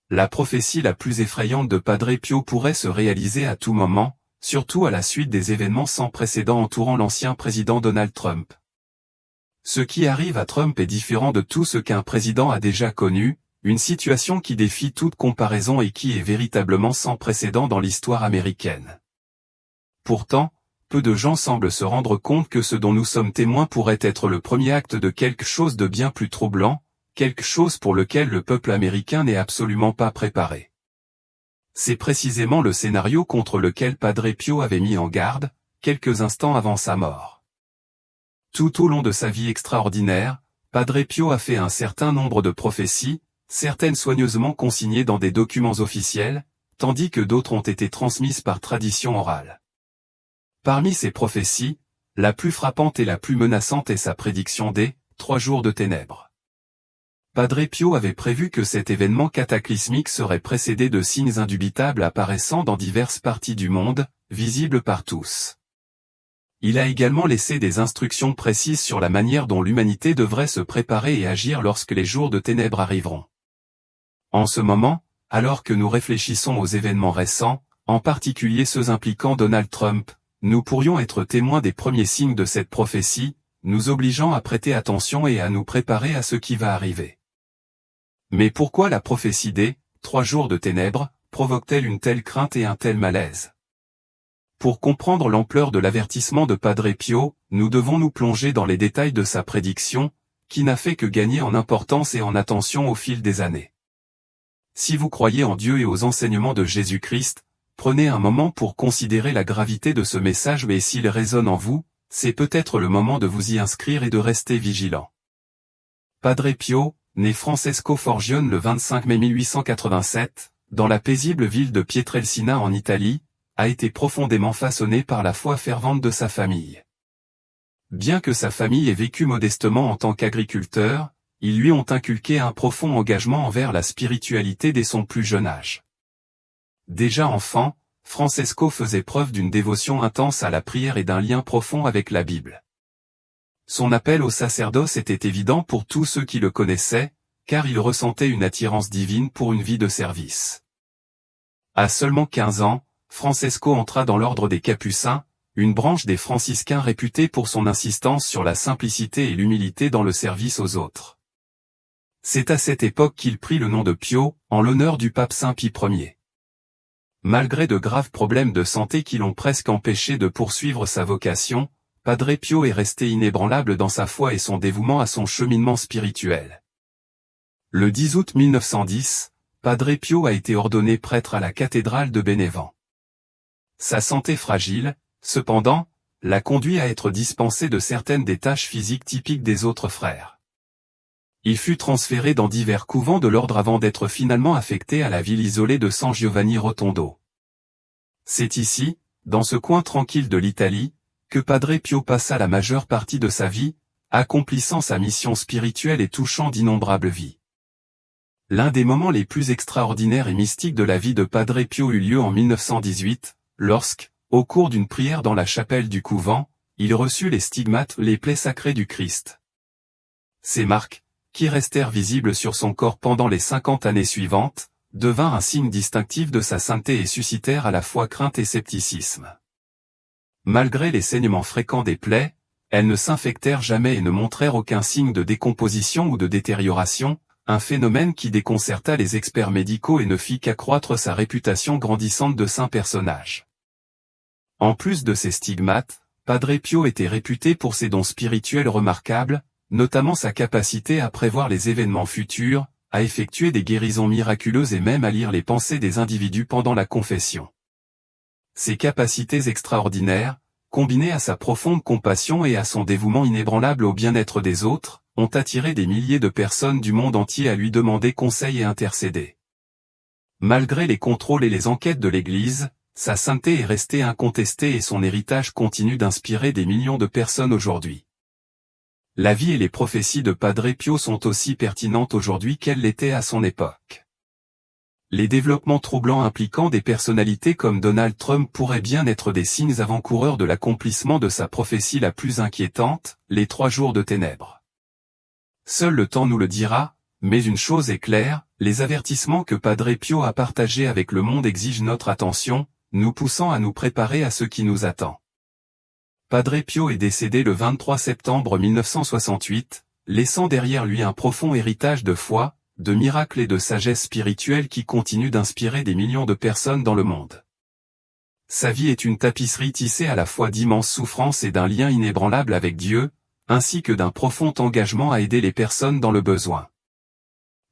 la prophétie la plus effrayante de Padre Pio pourrait se réaliser à tout moment, surtout à la suite des événements sans précédent entourant l'ancien président Donald Trump. Ce qui arrive à Trump est différent de tout ce qu'un président a déjà connu, une situation qui défie toute comparaison et qui est véritablement sans précédent dans l'histoire américaine. Pourtant, peu de gens semblent se rendre compte que ce dont nous sommes témoins pourrait être le premier acte de quelque chose de bien plus troublant, quelque chose pour lequel le peuple américain n'est absolument pas préparé. C'est précisément le scénario contre lequel Padre Pio avait mis en garde, quelques instants avant sa mort. Tout au long de sa vie extraordinaire, Padre Pio a fait un certain nombre de prophéties, certaines soigneusement consignées dans des documents officiels, tandis que d'autres ont été transmises par tradition orale. Parmi ces prophéties, la plus frappante et la plus menaçante est sa prédiction des 3 jours de ténèbres. Padre Pio avait prévu que cet événement cataclysmique serait précédé de signes indubitables apparaissant dans diverses parties du monde, visibles par tous. Il a également laissé des instructions précises sur la manière dont l'humanité devrait se préparer et agir lorsque les jours de ténèbres arriveront. En ce moment, alors que nous réfléchissons aux événements récents, en particulier ceux impliquant Donald Trump, nous pourrions être témoins des premiers signes de cette prophétie, nous obligeant à prêter attention et à nous préparer à ce qui va arriver. Mais pourquoi la prophétie des 3 jours de ténèbres provoque-t-elle une telle crainte et un tel malaise? Pour comprendre l'ampleur de l'avertissement de Padre Pio, nous devons nous plonger dans les détails de sa prédiction, qui n'a fait que gagner en importance et en attention au fil des années. Si vous croyez en Dieu et aux enseignements de Jésus-Christ, prenez un moment pour considérer la gravité de ce message et s'il résonne en vous, c'est peut-être le moment de vous y inscrire et de rester vigilant. Padre Pio, né Francesco Forgione le 25 mai 1887, dans la paisible ville de Pietrelcina en Italie, a été profondément façonné par la foi fervente de sa famille. Bien que sa famille ait vécu modestement en tant qu'agriculteur, ils lui ont inculqué un profond engagement envers la spiritualité dès son plus jeune âge. Déjà enfant, Francesco faisait preuve d'une dévotion intense à la prière et d'un lien profond avec la Bible. Son appel au sacerdoce était évident pour tous ceux qui le connaissaient, car il ressentait une attirance divine pour une vie de service. À seulement 15 ans, Francesco entra dans l'ordre des Capucins, une branche des franciscains réputée pour son insistance sur la simplicité et l'humilité dans le service aux autres. C'est à cette époque qu'il prit le nom de Pio, en l'honneur du pape Saint Pie Ier. Malgré de graves problèmes de santé qui l'ont presque empêché de poursuivre sa vocation, Padre Pio est resté inébranlable dans sa foi et son dévouement à son cheminement spirituel. Le 10 août 1910, Padre Pio a été ordonné prêtre à la cathédrale de Bénévent. Sa santé fragile, cependant, l'a conduit à être dispensé de certaines des tâches physiques typiques des autres frères. Il fut transféré dans divers couvents de l'ordre avant d'être finalement affecté à la ville isolée de San Giovanni Rotondo. C'est ici, dans ce coin tranquille de l'Italie, que Padre Pio passa la majeure partie de sa vie, accomplissant sa mission spirituelle et touchant d'innombrables vies. L'un des moments les plus extraordinaires et mystiques de la vie de Padre Pio eut lieu en 1918, lorsque, au cours d'une prière dans la chapelle du couvent, il reçut les stigmates, les plaies sacrées du Christ. Ces marques, qui restèrent visibles sur son corps pendant les 50 années suivantes, devinrent un signe distinctif de sa sainteté et suscitèrent à la fois crainte et scepticisme. Malgré les saignements fréquents des plaies, elles ne s'infectèrent jamais et ne montrèrent aucun signe de décomposition ou de détérioration, un phénomène qui déconcerta les experts médicaux et ne fit qu'accroître sa réputation grandissante de saint personnage. En plus de ces stigmates, Padre Pio était réputé pour ses dons spirituels remarquables, notamment sa capacité à prévoir les événements futurs, à effectuer des guérisons miraculeuses et même à lire les pensées des individus pendant la confession. Ces capacités extraordinaires, combinées à sa profonde compassion et à son dévouement inébranlable au bien-être des autres, ont attiré des milliers de personnes du monde entier à lui demander conseil et intercéder. Malgré les contrôles et les enquêtes de l'Église, sa sainteté est restée incontestée et son héritage continue d'inspirer des millions de personnes aujourd'hui. La vie et les prophéties de Padre Pio sont aussi pertinentes aujourd'hui qu'elles l'étaient à son époque. Les développements troublants impliquant des personnalités comme Donald Trump pourraient bien être des signes avant-coureurs de l'accomplissement de sa prophétie la plus inquiétante, les 3 jours de ténèbres. Seul le temps nous le dira, mais une chose est claire, Les avertissements que Padre Pio a partagés avec le monde exigent notre attention, nous poussant à nous préparer à ce qui nous attend. Padre Pio est décédé le 23 septembre 1968, laissant derrière lui un profond héritage de foi, de miracles et de sagesse spirituelle qui continue d'inspirer des millions de personnes dans le monde. Sa vie est une tapisserie tissée à la fois d'immenses souffrances et d'un lien inébranlable avec Dieu, ainsi que d'un profond engagement à aider les personnes dans le besoin.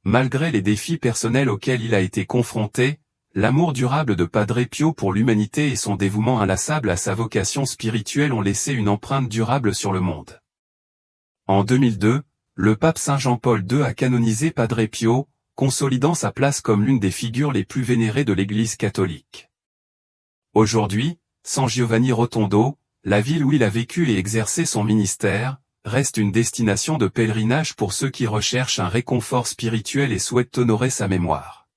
Malgré les défis personnels auxquels il a été confronté, l'amour durable de Padre Pio pour l'humanité et son dévouement inlassable à sa vocation spirituelle ont laissé une empreinte durable sur le monde. En 2002, le pape Saint Jean-Paul II a canonisé Padre Pio, consolidant sa place comme l'une des figures les plus vénérées de l'Église catholique. Aujourd'hui, San Giovanni Rotondo, la ville où il a vécu et exercé son ministère, reste une destination de pèlerinage pour ceux qui recherchent un réconfort spirituel et souhaitent honorer sa mémoire.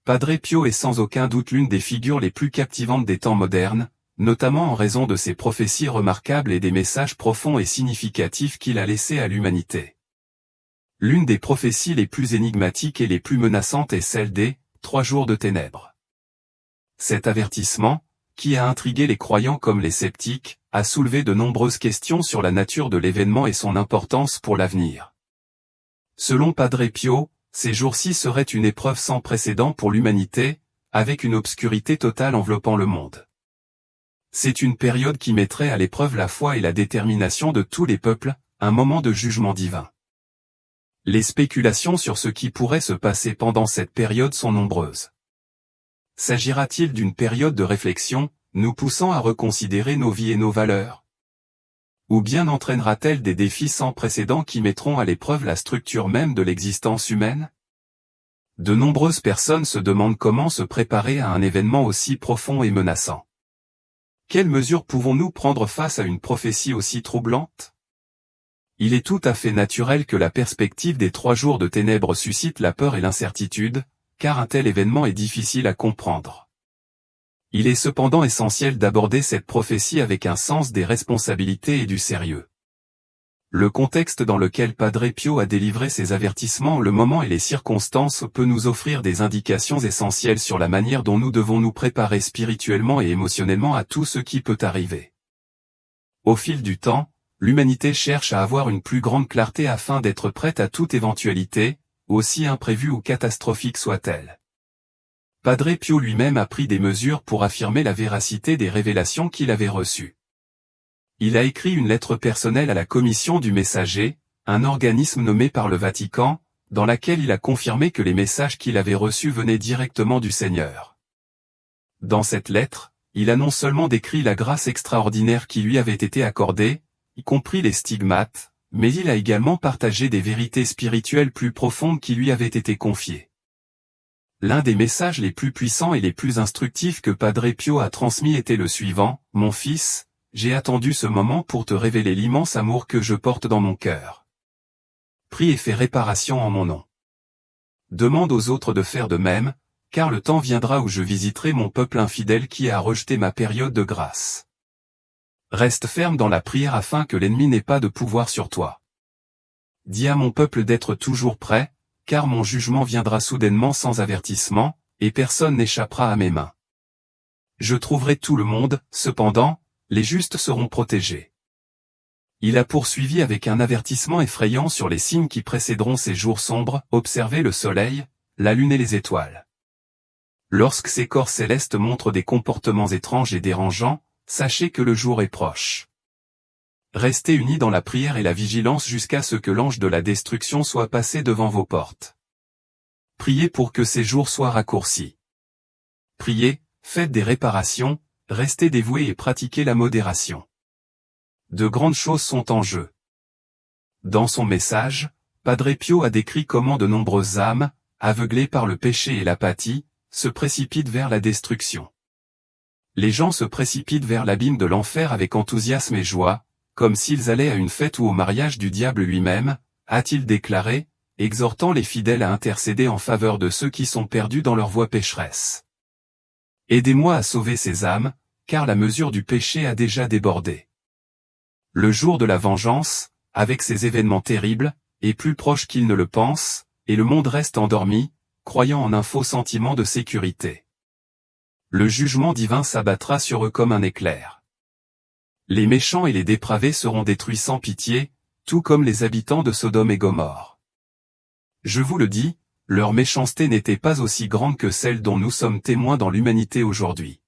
Padre Pio est sans aucun doute l'une des figures les plus captivantes des temps modernes, notamment en raison de ses prophéties remarquables et des messages profonds et significatifs qu'il a laissés à l'humanité. L'une des prophéties les plus énigmatiques et les plus menaçantes est celle des 3 jours de ténèbres. Cet avertissement, qui a intrigué les croyants comme les sceptiques, a soulevé de nombreuses questions sur la nature de l'événement et son importance pour l'avenir. Selon Padre Pio, ces jours-ci seraient une épreuve sans précédent pour l'humanité, avec une obscurité totale enveloppant le monde. C'est une période qui mettrait à l'épreuve la foi et la détermination de tous les peuples, un moment de jugement divin. Les spéculations sur ce qui pourrait se passer pendant cette période sont nombreuses. S'agira-t-il d'une période de réflexion, nous poussant à reconsidérer nos vies et nos valeurs? Ou bien entraînera-t-elle des défis sans précédent qui mettront à l'épreuve la structure même de l'existence humaine? De nombreuses personnes se demandent comment se préparer à un événement aussi profond et menaçant. Quelles mesures pouvons-nous prendre face à une prophétie aussi troublante? Il est tout à fait naturel que la perspective des 3 jours de ténèbres suscite la peur et l'incertitude, car un tel événement est difficile à comprendre. Il est cependant essentiel d'aborder cette prophétie avec un sens des responsabilités et du sérieux. Le contexte dans lequel Padre Pio a délivré ses avertissements, le moment et les circonstances peut nous offrir des indications essentielles sur la manière dont nous devons nous préparer spirituellement et émotionnellement à tout ce qui peut arriver. Au fil du temps, l'humanité cherche à avoir une plus grande clarté afin d'être prête à toute éventualité, aussi imprévue ou catastrophique soit-elle. Padre Pio lui-même a pris des mesures pour affirmer la véracité des révélations qu'il avait reçues. Il a écrit une lettre personnelle à la Commission du Messager, un organisme nommé par le Vatican, dans laquelle il a confirmé que les messages qu'il avait reçus venaient directement du Seigneur. Dans cette lettre, il a non seulement décrit la grâce extraordinaire qui lui avait été accordée, y compris les stigmates, mais il a également partagé des vérités spirituelles plus profondes qui lui avaient été confiées. L'un des messages les plus puissants et les plus instructifs que Padre Pio a transmis était le suivant: « Mon fils, j'ai attendu ce moment pour te révéler l'immense amour que je porte dans mon cœur. Prie et fais réparation en mon nom. Demande aux autres de faire de même, car le temps viendra où je visiterai mon peuple infidèle qui a rejeté ma période de grâce. Reste ferme dans la prière afin que l'ennemi n'ait pas de pouvoir sur toi. Dis à mon peuple d'être toujours prêt, car mon jugement viendra soudainement sans avertissement, et personne n'échappera à mes mains. Je trouverai tout le monde, cependant, les justes seront protégés. » Il a poursuivi avec un avertissement effrayant sur les signes qui précéderont ces jours sombres: « Observez le soleil, la lune et les étoiles. Lorsque ces corps célestes montrent des comportements étranges et dérangeants, sachez que le jour est proche. Restez unis dans la prière et la vigilance jusqu'à ce que l'ange de la destruction soit passé devant vos portes. Priez pour que ces jours soient raccourcis. Priez, faites des réparations, restez dévoués et pratiquez la modération. De grandes choses sont en jeu. » Dans son message, Padre Pio a décrit comment de nombreuses âmes, aveuglées par le péché et l'apathie, se précipitent vers la destruction. Les gens se précipitent vers l'abîme de l'enfer avec enthousiasme et joie, comme s'ils allaient à une fête ou au mariage du diable lui-même, a-t-il déclaré, exhortant les fidèles à intercéder en faveur de ceux qui sont perdus dans leur voie pécheresse. Aidez-moi à sauver ces âmes, car la mesure du péché a déjà débordé. Le jour de la vengeance, avec ces événements terribles, est plus proche qu'ils ne le pensent, et le monde reste endormi, croyant en un faux sentiment de sécurité. Le jugement divin s'abattra sur eux comme un éclair. Les méchants et les dépravés seront détruits sans pitié, tout comme les habitants de Sodome et Gomorrhe. Je vous le dis, leur méchanceté n'était pas aussi grande que celle dont nous sommes témoins dans l'humanité aujourd'hui.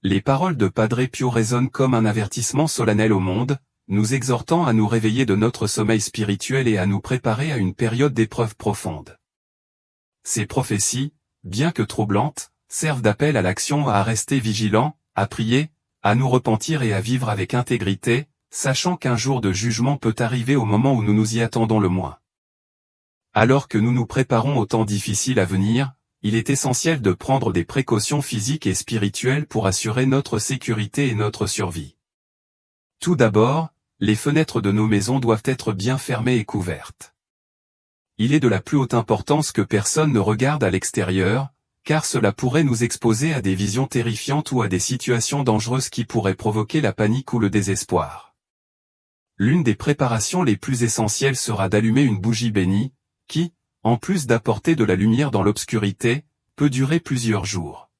Les paroles de Padre Pio résonnent comme un avertissement solennel au monde, nous exhortant à nous réveiller de notre sommeil spirituel et à nous préparer à une période d'épreuve profonde. Ces prophéties, bien que troublantes, servent d'appel à l'action, à rester vigilants, à prier, à nous repentir et à vivre avec intégrité, sachant qu'un jour de jugement peut arriver au moment où nous nous y attendons le moins. Alors que nous nous préparons aux temps difficiles à venir, il est essentiel de prendre des précautions physiques et spirituelles pour assurer notre sécurité et notre survie. Tout d'abord, les fenêtres de nos maisons doivent être bien fermées et couvertes. Il est de la plus haute importance que personne ne regarde à l'extérieur, car cela pourrait nous exposer à des visions terrifiantes ou à des situations dangereuses qui pourraient provoquer la panique ou le désespoir. L'une des préparations les plus essentielles sera d'allumer une bougie bénie, qui, en plus d'apporter de la lumière dans l'obscurité, peut durer plusieurs jours.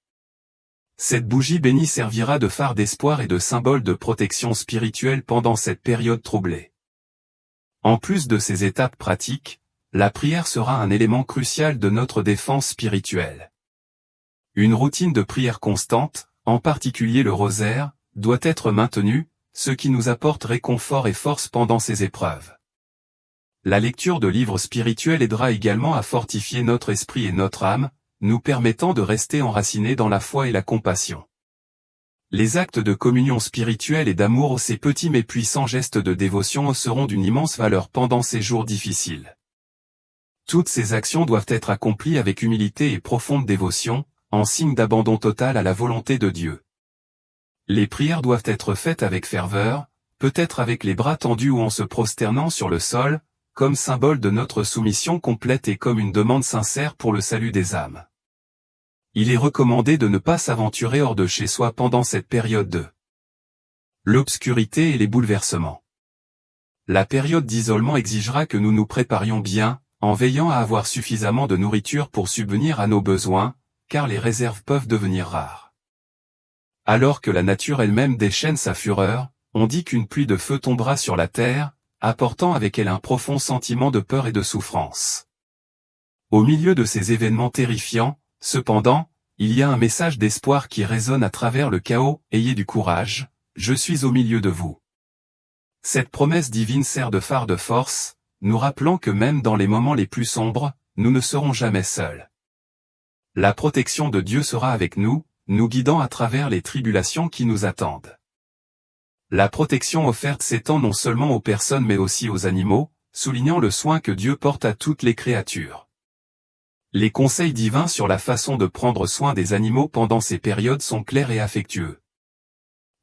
Cette bougie bénie servira de phare d'espoir et de symbole de protection spirituelle pendant cette période troublée. En plus de ces étapes pratiques, la prière sera un élément crucial de notre défense spirituelle. Une routine de prière constante, en particulier le rosaire, doit être maintenue, ce qui nous apporte réconfort et force pendant ces épreuves. La lecture de livres spirituels aidera également à fortifier notre esprit et notre âme, nous permettant de rester enracinés dans la foi et la compassion. Les actes de communion spirituelle et d'amour, ces petits mais puissants gestes de dévotion seront d'une immense valeur pendant ces jours difficiles. Toutes ces actions doivent être accomplies avec humilité et profonde dévotion, en signe d'abandon total à la volonté de Dieu. Les prières doivent être faites avec ferveur, peut-être avec les bras tendus ou en se prosternant sur le sol, comme symbole de notre soumission complète et comme une demande sincère pour le salut des âmes. Il est recommandé de ne pas s'aventurer hors de chez soi pendant cette période de l'obscurité et les bouleversements. La période d'isolement exigera que nous nous préparions bien, en veillant à avoir suffisamment de nourriture pour subvenir à nos besoins, car les réserves peuvent devenir rares. Alors que la nature elle-même déchaîne sa fureur, on dit qu'une pluie de feu tombera sur la terre, apportant avec elle un profond sentiment de peur et de souffrance. Au milieu de ces événements terrifiants, cependant, il y a un message d'espoir qui résonne à travers le chaos, « Ayez du courage, je suis au milieu de vous ». Cette promesse divine sert de phare de force, nous rappelant que même dans les moments les plus sombres, nous ne serons jamais seuls. La protection de Dieu sera avec nous, nous guidant à travers les tribulations qui nous attendent. La protection offerte s'étend non seulement aux personnes mais aussi aux animaux, soulignant le soin que Dieu porte à toutes les créatures. Les conseils divins sur la façon de prendre soin des animaux pendant ces périodes sont clairs et affectueux.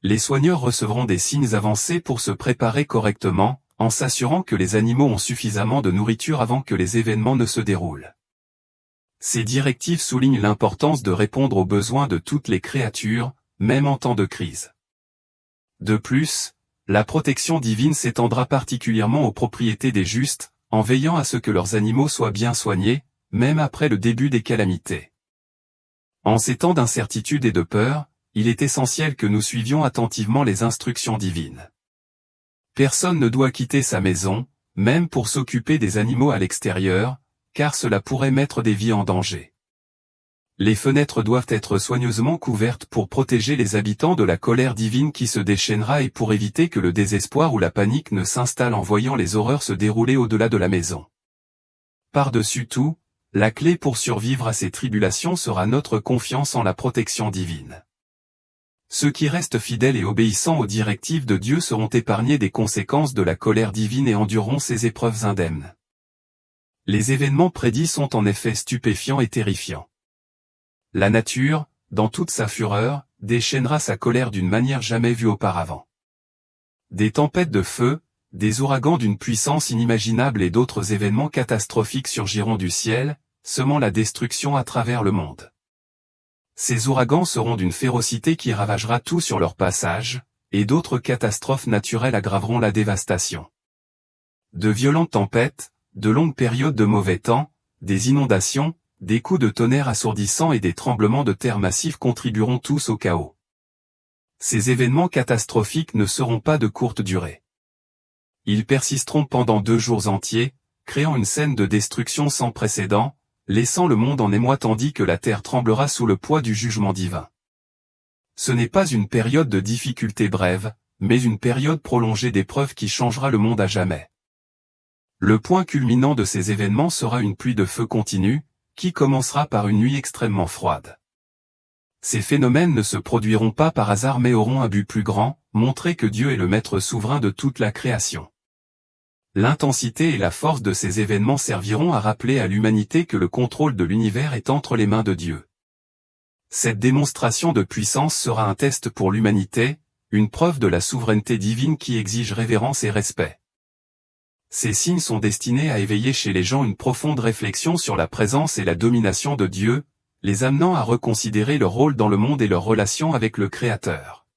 Les soigneurs recevront des signes avancés pour se préparer correctement, en s'assurant que les animaux ont suffisamment de nourriture avant que les événements ne se déroulent. Ces directives soulignent l'importance de répondre aux besoins de toutes les créatures, même en temps de crise. De plus, la protection divine s'étendra particulièrement aux propriétés des justes, en veillant à ce que leurs animaux soient bien soignés, même après le début des calamités. En ces temps d'incertitude et de peur, il est essentiel que nous suivions attentivement les instructions divines. Personne ne doit quitter sa maison, même pour s'occuper des animaux à l'extérieur, car cela pourrait mettre des vies en danger. Les fenêtres doivent être soigneusement couvertes pour protéger les habitants de la colère divine qui se déchaînera et pour éviter que le désespoir ou la panique ne s'installe en voyant les horreurs se dérouler au-delà de la maison. Par-dessus tout, la clé pour survivre à ces tribulations sera notre confiance en la protection divine. Ceux qui restent fidèles et obéissants aux directives de Dieu seront épargnés des conséquences de la colère divine et endureront ces épreuves indemnes. Les événements prédits sont en effet stupéfiants et terrifiants. La nature, dans toute sa fureur, déchaînera sa colère d'une manière jamais vue auparavant. Des tempêtes de feu, des ouragans d'une puissance inimaginable et d'autres événements catastrophiques surgiront du ciel, semant la destruction à travers le monde. Ces ouragans seront d'une férocité qui ravagera tout sur leur passage, et d'autres catastrophes naturelles aggraveront la dévastation. De violentes tempêtes, de longues périodes de mauvais temps, des inondations, des coups de tonnerre assourdissants et des tremblements de terre massifs contribueront tous au chaos. Ces événements catastrophiques ne seront pas de courte durée. Ils persisteront pendant 2 jours entiers, créant une scène de destruction sans précédent, laissant le monde en émoi tandis que la terre tremblera sous le poids du jugement divin. Ce n'est pas une période de difficulté brève, mais une période prolongée d'épreuves qui changera le monde à jamais. Le point culminant de ces événements sera une pluie de feu continue, qui commencera par une nuit extrêmement froide. Ces phénomènes ne se produiront pas par hasard mais auront un but plus grand, montrer que Dieu est le maître souverain de toute la création. L'intensité et la force de ces événements serviront à rappeler à l'humanité que le contrôle de l'univers est entre les mains de Dieu. Cette démonstration de puissance sera un test pour l'humanité, une preuve de la souveraineté divine qui exige révérence et respect. Ces signes sont destinés à éveiller chez les gens une profonde réflexion sur la présence et la domination de Dieu, les amenant à reconsidérer leur rôle dans le monde et leur relation avec le Créateur.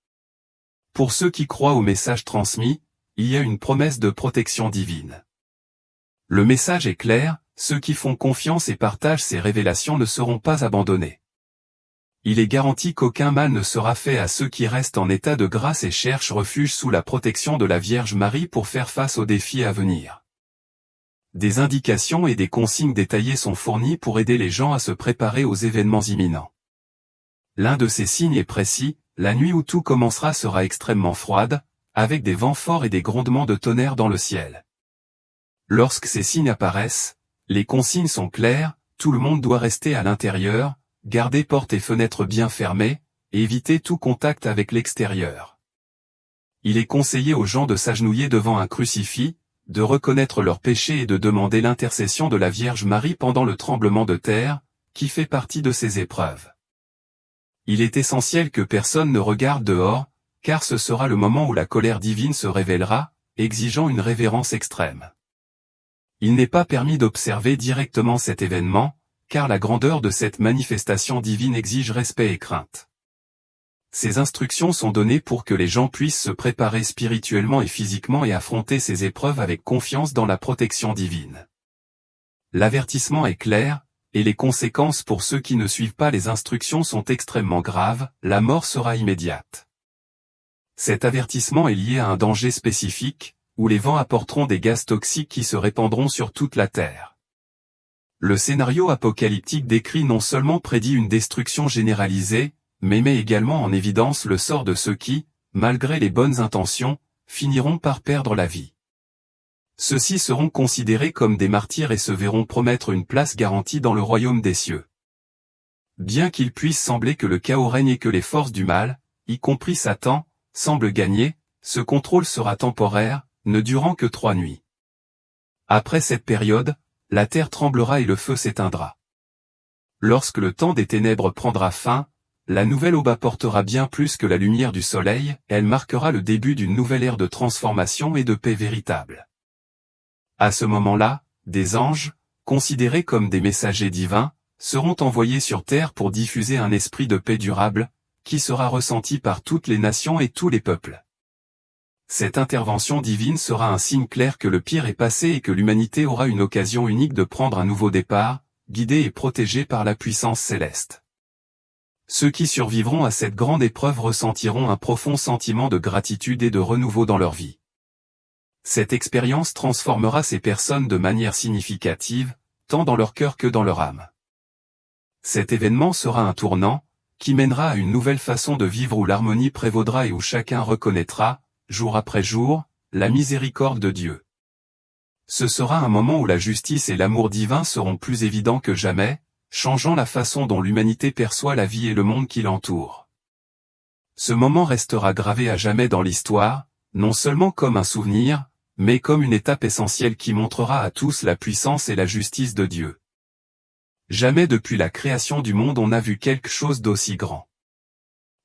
Pour ceux qui croient au message transmis, il y a une promesse de protection divine. Le message est clair, ceux qui font confiance et partagent ces révélations ne seront pas abandonnés. Il est garanti qu'aucun mal ne sera fait à ceux qui restent en état de grâce et cherchent refuge sous la protection de la Vierge Marie pour faire face aux défis à venir. Des indications et des consignes détaillées sont fournies pour aider les gens à se préparer aux événements imminents. L'un de ces signes est précis, la nuit où tout commencera sera extrêmement froide, avec des vents forts et des grondements de tonnerre dans le ciel. Lorsque ces signes apparaissent, les consignes sont claires, tout le monde doit rester à l'intérieur, garder portes et fenêtres bien fermées, et éviter tout contact avec l'extérieur. Il est conseillé aux gens de s'agenouiller devant un crucifix, de reconnaître leurs péchés et de demander l'intercession de la Vierge Marie pendant le tremblement de terre, qui fait partie de ces épreuves. Il est essentiel que personne ne regarde dehors, car ce sera le moment où la colère divine se révélera, exigeant une révérence extrême. Il n'est pas permis d'observer directement cet événement, car la grandeur de cette manifestation divine exige respect et crainte. Ces instructions sont données pour que les gens puissent se préparer spirituellement et physiquement et affronter ces épreuves avec confiance dans la protection divine. L'avertissement est clair, et les conséquences pour ceux qui ne suivent pas les instructions sont extrêmement graves, la mort sera immédiate. Cet avertissement est lié à un danger spécifique, où les vents apporteront des gaz toxiques qui se répandront sur toute la Terre. Le scénario apocalyptique décrit non seulement prédit une destruction généralisée, mais met également en évidence le sort de ceux qui, malgré les bonnes intentions, finiront par perdre la vie. Ceux-ci seront considérés comme des martyrs et se verront promettre une place garantie dans le royaume des cieux. Bien qu'il puisse sembler que le chaos règne et que les forces du mal, y compris Satan, semblent gagner, ce contrôle sera temporaire, ne durant que 3 nuits. Après cette période, la terre tremblera et le feu s'éteindra. Lorsque le temps des ténèbres prendra fin, la nouvelle aube apportera bien plus que la lumière du soleil, elle marquera le début d'une nouvelle ère de transformation et de paix véritable. À ce moment-là, des anges, considérés comme des messagers divins, seront envoyés sur terre pour diffuser un esprit de paix durable, qui sera ressenti par toutes les nations et tous les peuples. Cette intervention divine sera un signe clair que le pire est passé et que l'humanité aura une occasion unique de prendre un nouveau départ, guidée et protégée par la puissance céleste. Ceux qui survivront à cette grande épreuve ressentiront un profond sentiment de gratitude et de renouveau dans leur vie. Cette expérience transformera ces personnes de manière significative, tant dans leur cœur que dans leur âme. Cet événement sera un tournant, qui mènera à une nouvelle façon de vivre où l'harmonie prévaudra et où chacun reconnaîtra, jour après jour, la miséricorde de Dieu. Ce sera un moment où la justice et l'amour divin seront plus évidents que jamais, changeant la façon dont l'humanité perçoit la vie et le monde qui l'entoure. Ce moment restera gravé à jamais dans l'histoire, non seulement comme un souvenir, mais comme une étape essentielle qui montrera à tous la puissance et la justice de Dieu. Jamais depuis la création du monde on n'a vu quelque chose d'aussi grand.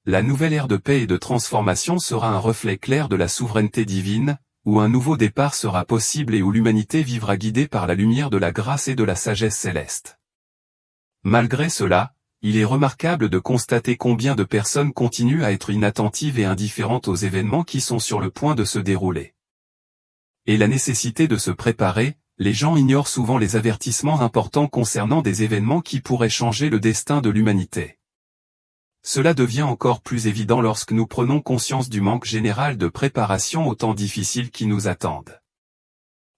La nouvelle ère de paix et de transformation sera un reflet clair de la souveraineté divine, où un nouveau départ sera possible et où l'humanité vivra guidée par la lumière de la grâce et de la sagesse céleste. Malgré cela, il est remarquable de constater combien de personnes continuent à être inattentives et indifférentes aux événements qui sont sur le point de se dérouler. Et la nécessité de se préparer, les gens ignorent souvent les avertissements importants concernant des événements qui pourraient changer le destin de l'humanité. Cela devient encore plus évident lorsque nous prenons conscience du manque général de préparation aux temps difficiles qui nous attendent.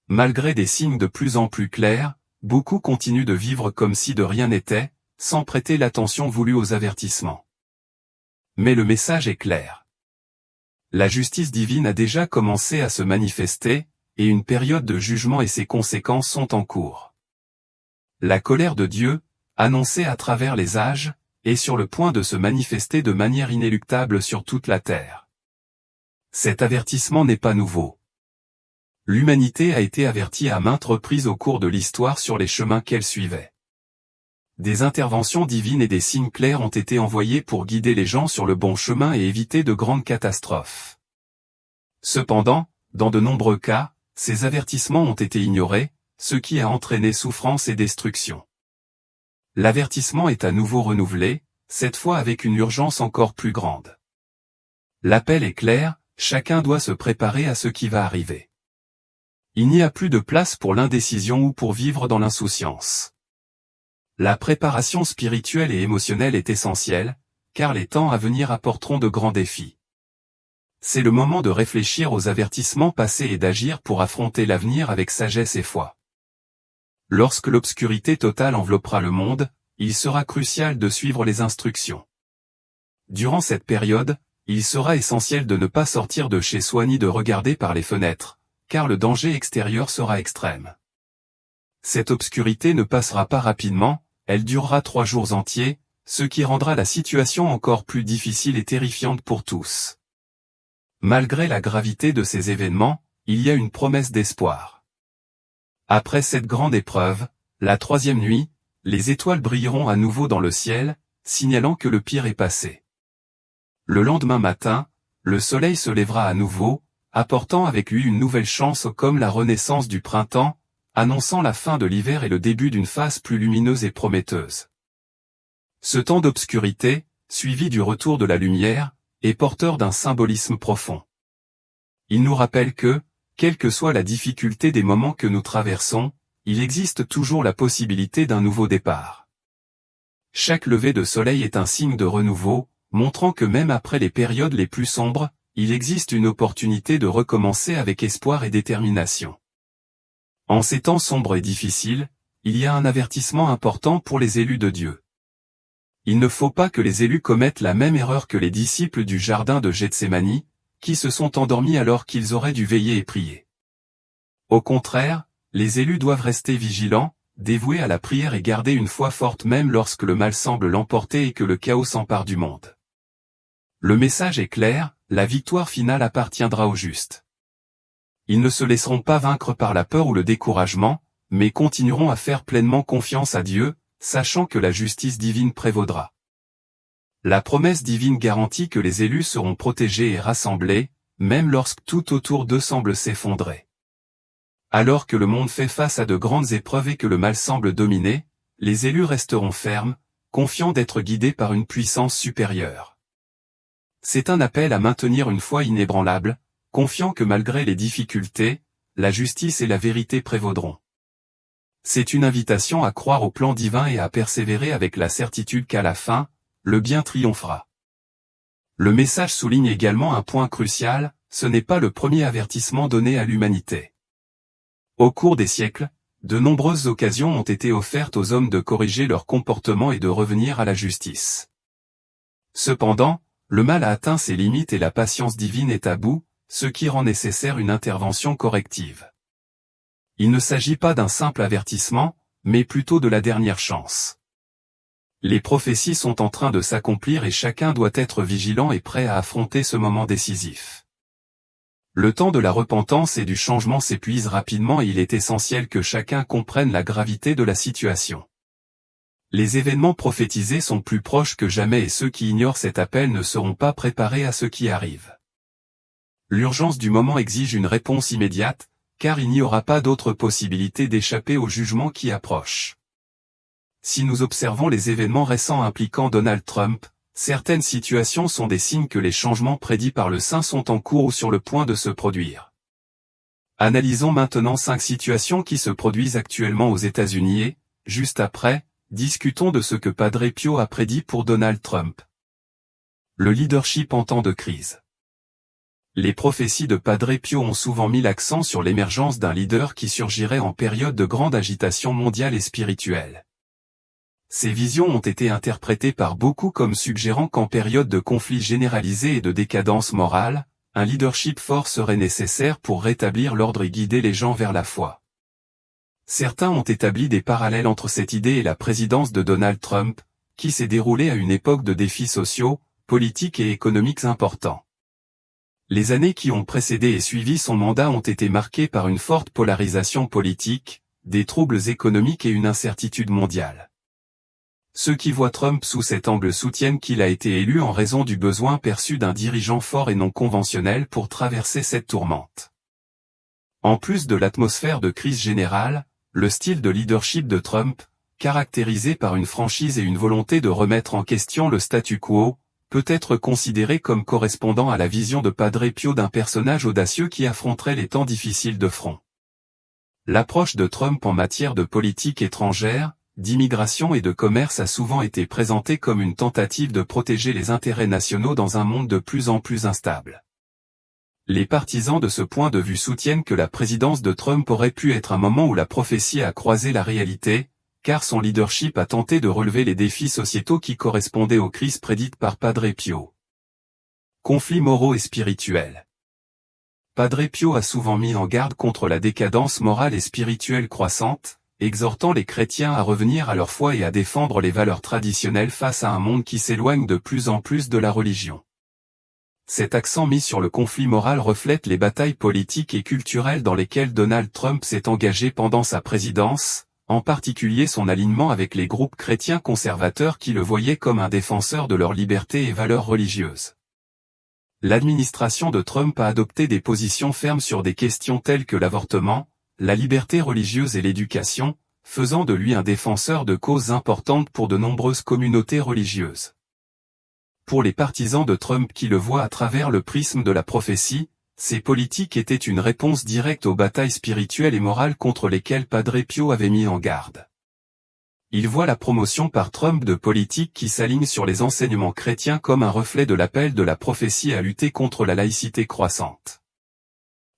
Malgré des signes de plus en plus clairs, beaucoup continuent de vivre comme si de rien n'était, sans prêter l'attention voulue aux avertissements. Mais le message est clair. La justice divine a déjà commencé à se manifester, et une période de jugement et ses conséquences sont en cours. La colère de Dieu, annoncée à travers les âges, est sur le point de se manifester de manière inéluctable sur toute la terre. Cet avertissement n'est pas nouveau. L'humanité a été avertie à maintes reprises au cours de l'histoire sur les chemins qu'elle suivait. Des interventions divines et des signes clairs ont été envoyés pour guider les gens sur le bon chemin et éviter de grandes catastrophes. Cependant, dans de nombreux cas, ces avertissements ont été ignorés, ce qui a entraîné souffrance et destruction. L'avertissement est à nouveau renouvelé, cette fois avec une urgence encore plus grande. L'appel est clair, chacun doit se préparer à ce qui va arriver. Il n'y a plus de place pour l'indécision ou pour vivre dans l'insouciance. La préparation spirituelle et émotionnelle est essentielle, car les temps à venir apporteront de grands défis. C'est le moment de réfléchir aux avertissements passés et d'agir pour affronter l'avenir avec sagesse et foi. Lorsque l'obscurité totale enveloppera le monde, il sera crucial de suivre les instructions. Durant cette période, il sera essentiel de ne pas sortir de chez soi ni de regarder par les fenêtres, car le danger extérieur sera extrême. Cette obscurité ne passera pas rapidement, elle durera 3 jours entiers, ce qui rendra la situation encore plus difficile et terrifiante pour tous. Malgré la gravité de ces événements, il y a une promesse d'espoir. Après cette grande épreuve, la 3e nuit, les étoiles brilleront à nouveau dans le ciel, signalant que le pire est passé. Le lendemain matin, le soleil se lèvera à nouveau, apportant avec lui une nouvelle chance comme la renaissance du printemps, annonçant la fin de l'hiver et le début d'une phase plus lumineuse et prometteuse. Ce temps d'obscurité, suivi du retour de la lumière, est porteur d'un symbolisme profond. Il nous rappelle que, quelle que soit la difficulté des moments que nous traversons, il existe toujours la possibilité d'un nouveau départ. Chaque lever de soleil est un signe de renouveau, montrant que même après les périodes les plus sombres, il existe une opportunité de recommencer avec espoir et détermination. En ces temps sombres et difficiles, il y a un avertissement important pour les élus de Dieu. Il ne faut pas que les élus commettent la même erreur que les disciples du jardin de Gethsémani, qui se sont endormis alors qu'ils auraient dû veiller et prier. Au contraire, les élus doivent rester vigilants, dévoués à la prière et garder une foi forte même lorsque le mal semble l'emporter et que le chaos s'empare du monde. Le message est clair, la victoire finale appartiendra aux justes. Ils ne se laisseront pas vaincre par la peur ou le découragement, mais continueront à faire pleinement confiance à Dieu, sachant que la justice divine prévaudra. La promesse divine garantit que les élus seront protégés et rassemblés, même lorsque tout autour d'eux semble s'effondrer. Alors que le monde fait face à de grandes épreuves et que le mal semble dominer, les élus resteront fermes, confiants d'être guidés par une puissance supérieure. C'est un appel à maintenir une foi inébranlable, confiant que malgré les difficultés, la justice et la vérité prévaudront. C'est une invitation à croire au plan divin et à persévérer avec la certitude qu'à la fin, le bien triomphera. Le message souligne également un point crucial, ce n'est pas le premier avertissement donné à l'humanité. Au cours des siècles, de nombreuses occasions ont été offertes aux hommes de corriger leur comportement et de revenir à la justice. Cependant, le mal a atteint ses limites et la patience divine est à bout, ce qui rend nécessaire une intervention corrective. Il ne s'agit pas d'un simple avertissement, mais plutôt de la dernière chance. Les prophéties sont en train de s'accomplir et chacun doit être vigilant et prêt à affronter ce moment décisif. Le temps de la repentance et du changement s'épuise rapidement et il est essentiel que chacun comprenne la gravité de la situation. Les événements prophétisés sont plus proches que jamais et ceux qui ignorent cet appel ne seront pas préparés à ce qui arrive. L'urgence du moment exige une réponse immédiate, car il n'y aura pas d'autre possibilité d'échapper au jugement qui approche. Si nous observons les événements récents impliquant Donald Trump, certaines situations sont des signes que les changements prédits par le Saint sont en cours ou sur le point de se produire. Analysons maintenant 5 situations qui se produisent actuellement aux États-Unis et, juste après, discutons de ce que Padre Pio a prédit pour Donald Trump. Le leadership en temps de crise. Les prophéties de Padre Pio ont souvent mis l'accent sur l'émergence d'un leader qui surgirait en période de grande agitation mondiale et spirituelle. Ces visions ont été interprétées par beaucoup comme suggérant qu'en période de conflit généralisé et de décadence morale, un leadership fort serait nécessaire pour rétablir l'ordre et guider les gens vers la foi. Certains ont établi des parallèles entre cette idée et la présidence de Donald Trump, qui s'est déroulée à une époque de défis sociaux, politiques et économiques importants. Les années qui ont précédé et suivi son mandat ont été marquées par une forte polarisation politique, des troubles économiques et une incertitude mondiale. Ceux qui voient Trump sous cet angle soutiennent qu'il a été élu en raison du besoin perçu d'un dirigeant fort et non conventionnel pour traverser cette tourmente. En plus de l'atmosphère de crise générale, le style de leadership de Trump, caractérisé par une franchise et une volonté de remettre en question le statu quo, peut être considéré comme correspondant à la vision de Padre Pio d'un personnage audacieux qui affronterait les temps difficiles de front. L'approche de Trump en matière de politique étrangère, d'immigration et de commerce a souvent été présentée comme une tentative de protéger les intérêts nationaux dans un monde de plus en plus instable. Les partisans de ce point de vue soutiennent que la présidence de Trump aurait pu être un moment où la prophétie a croisé la réalité, car son leadership a tenté de relever les défis sociétaux qui correspondaient aux crises prédites par Padre Pio. Conflits moraux et spirituels. Padre Pio a souvent mis en garde contre la décadence morale et spirituelle croissante, exhortant les chrétiens à revenir à leur foi et à défendre les valeurs traditionnelles face à un monde qui s'éloigne de plus en plus de la religion. Cet accent mis sur le conflit moral reflète les batailles politiques et culturelles dans lesquelles Donald Trump s'est engagé pendant sa présidence, en particulier son alignement avec les groupes chrétiens conservateurs qui le voyaient comme un défenseur de leur liberté et valeurs religieuses. L'administration de Trump a adopté des positions fermes sur des questions telles que l'avortement, la liberté religieuse et l'éducation, faisant de lui un défenseur de causes importantes pour de nombreuses communautés religieuses. Pour les partisans de Trump qui le voient à travers le prisme de la prophétie, ces politiques étaient une réponse directe aux batailles spirituelles et morales contre lesquelles Padre Pio avait mis en garde. Ils voient la promotion par Trump de politiques qui s'alignent sur les enseignements chrétiens comme un reflet de l'appel de la prophétie à lutter contre la laïcité croissante.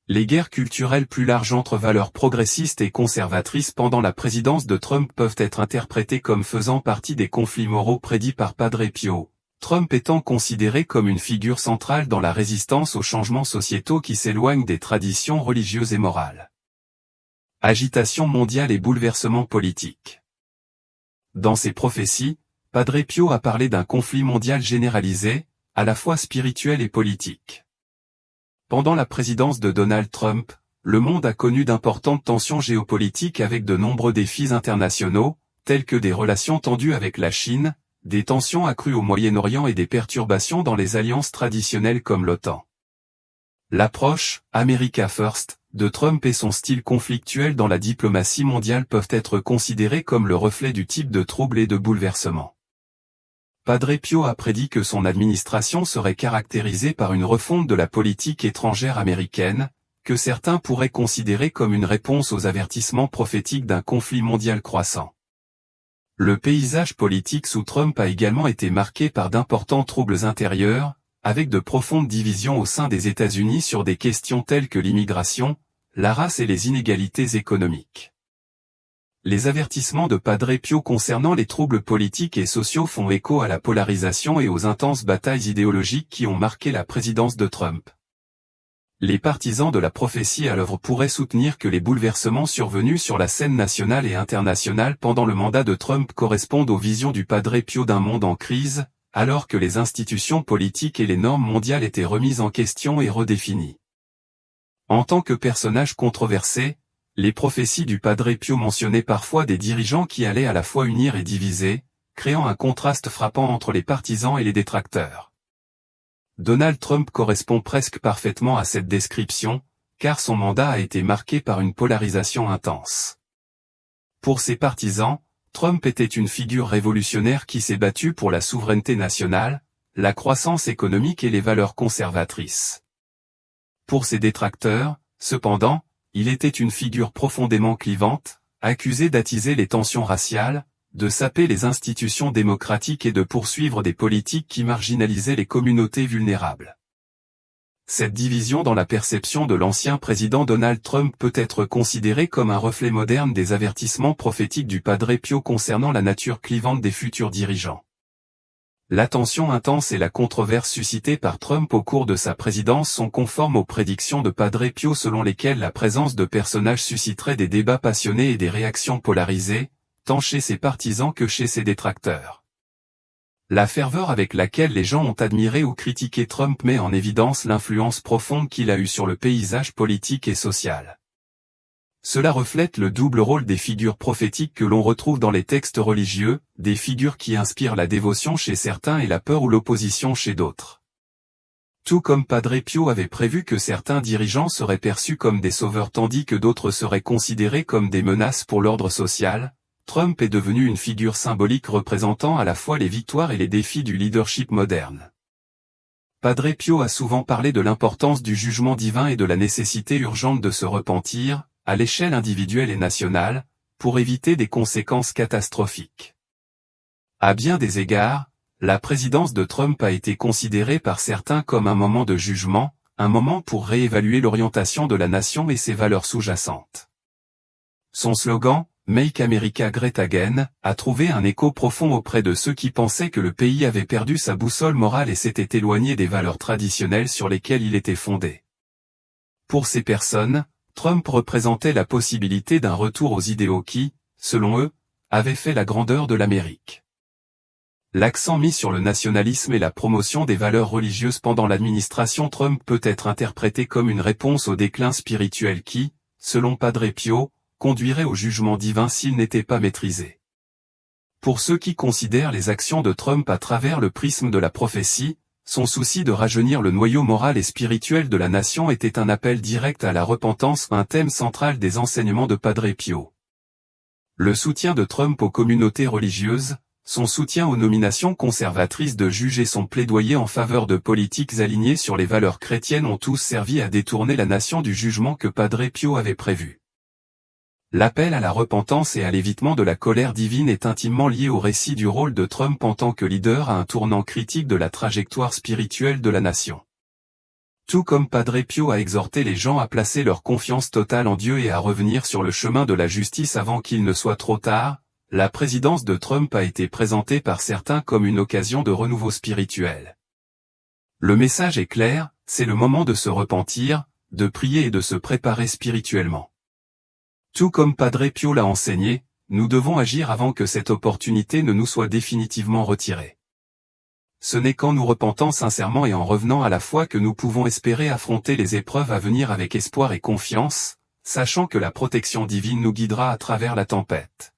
Les guerres culturelles plus larges entre valeurs progressistes et conservatrices pendant la présidence de Trump peuvent être interprétées comme faisant partie des conflits moraux prédits par Padre Pio, Trump étant considéré comme une figure centrale dans la résistance aux changements sociétaux qui s'éloignent des traditions religieuses et morales. Agitation mondiale et bouleversements politiques. Dans ses prophéties, Padre Pio a parlé d'un conflit mondial généralisé, à la fois spirituel et politique. Pendant la présidence de Donald Trump, le monde a connu d'importantes tensions géopolitiques avec de nombreux défis internationaux, tels que des relations tendues avec la Chine, des tensions accrues au Moyen-Orient et des perturbations dans les alliances traditionnelles comme l'OTAN. L'approche « America First » de Trump et son style conflictuel dans la diplomatie mondiale peuvent être considérés comme le reflet du type de troubles et de bouleversements. Padre Pio a prédit que son administration serait caractérisée par une refonte de la politique étrangère américaine, que certains pourraient considérer comme une réponse aux avertissements prophétiques d'un conflit mondial croissant. Le paysage politique sous Trump a également été marqué par d'importants troubles intérieurs, avec de profondes divisions au sein des États-Unis sur des questions telles que l'immigration, la race et les inégalités économiques. Les avertissements de Padre Pio concernant les troubles politiques et sociaux font écho à la polarisation et aux intenses batailles idéologiques qui ont marqué la présidence de Trump. Les partisans de la prophétie à l'œuvre pourraient soutenir que les bouleversements survenus sur la scène nationale et internationale pendant le mandat de Trump correspondent aux visions du Padre Pio d'un monde en crise, alors que les institutions politiques et les normes mondiales étaient remises en question et redéfinies. En tant que personnage controversé, les prophéties du Padre Pio mentionnaient parfois des dirigeants qui allaient à la fois unir et diviser, créant un contraste frappant entre les partisans et les détracteurs. Donald Trump correspond presque parfaitement à cette description, car son mandat a été marqué par une polarisation intense. Pour ses partisans, Trump était une figure révolutionnaire qui s'est battue pour la souveraineté nationale, la croissance économique et les valeurs conservatrices. Pour ses détracteurs, cependant, il était une figure profondément clivante, accusé d'attiser les tensions raciales, de saper les institutions démocratiques et de poursuivre des politiques qui marginalisaient les communautés vulnérables. Cette division dans la perception de l'ancien président Donald Trump peut être considérée comme un reflet moderne des avertissements prophétiques du Padre Pio concernant la nature clivante des futurs dirigeants. L'attention intense et la controverse suscitée par Trump au cours de sa présidence sont conformes aux prédictions de Padre Pio selon lesquelles la présence de personnages susciterait des débats passionnés et des réactions polarisées, tant chez ses partisans que chez ses détracteurs. La ferveur avec laquelle les gens ont admiré ou critiqué Trump met en évidence l'influence profonde qu'il a eue sur le paysage politique et social. Cela reflète le double rôle des figures prophétiques que l'on retrouve dans les textes religieux, des figures qui inspirent la dévotion chez certains et la peur ou l'opposition chez d'autres. Tout comme Padre Pio avait prévu que certains dirigeants seraient perçus comme des sauveurs tandis que d'autres seraient considérés comme des menaces pour l'ordre social, Trump est devenu une figure symbolique représentant à la fois les victoires et les défis du leadership moderne. Padre Pio a souvent parlé de l'importance du jugement divin et de la nécessité urgente de se repentir, à l'échelle individuelle et nationale, pour éviter des conséquences catastrophiques. À bien des égards, la présidence de Trump a été considérée par certains comme un moment de jugement, un moment pour réévaluer l'orientation de la nation et ses valeurs sous-jacentes. Son slogan, Make America Great Again, a trouvé un écho profond auprès de ceux qui pensaient que le pays avait perdu sa boussole morale et s'était éloigné des valeurs traditionnelles sur lesquelles il était fondé. Pour ces personnes, Trump représentait la possibilité d'un retour aux idéaux qui, selon eux, avaient fait la grandeur de l'Amérique. L'accent mis sur le nationalisme et la promotion des valeurs religieuses pendant l'administration Trump peut être interprété comme une réponse au déclin spirituel qui, selon Padre Pio, conduirait au jugement divin s'il n'était pas maîtrisé. Pour ceux qui considèrent les actions de Trump à travers le prisme de la prophétie, son souci de rajeunir le noyau moral et spirituel de la nation était un appel direct à la repentance, un thème central des enseignements de Padre Pio. Le soutien de Trump aux communautés religieuses, son soutien aux nominations conservatrices de juges et son plaidoyer en faveur de politiques alignées sur les valeurs chrétiennes ont tous servi à détourner la nation du jugement que Padre Pio avait prévu. L'appel à la repentance et à l'évitement de la colère divine est intimement lié au récit du rôle de Trump en tant que leader à un tournant critique de la trajectoire spirituelle de la nation. Tout comme Padre Pio a exhorté les gens à placer leur confiance totale en Dieu et à revenir sur le chemin de la justice avant qu'il ne soit trop tard, la présidence de Trump a été présentée par certains comme une occasion de renouveau spirituel. Le message est clair, c'est le moment de se repentir, de prier et de se préparer spirituellement. Tout comme Padre Pio l'a enseigné, nous devons agir avant que cette opportunité ne nous soit définitivement retirée. Ce n'est qu'en nous repentant sincèrement et en revenant à la foi que nous pouvons espérer affronter les épreuves à venir avec espoir et confiance, sachant que la protection divine nous guidera à travers la tempête.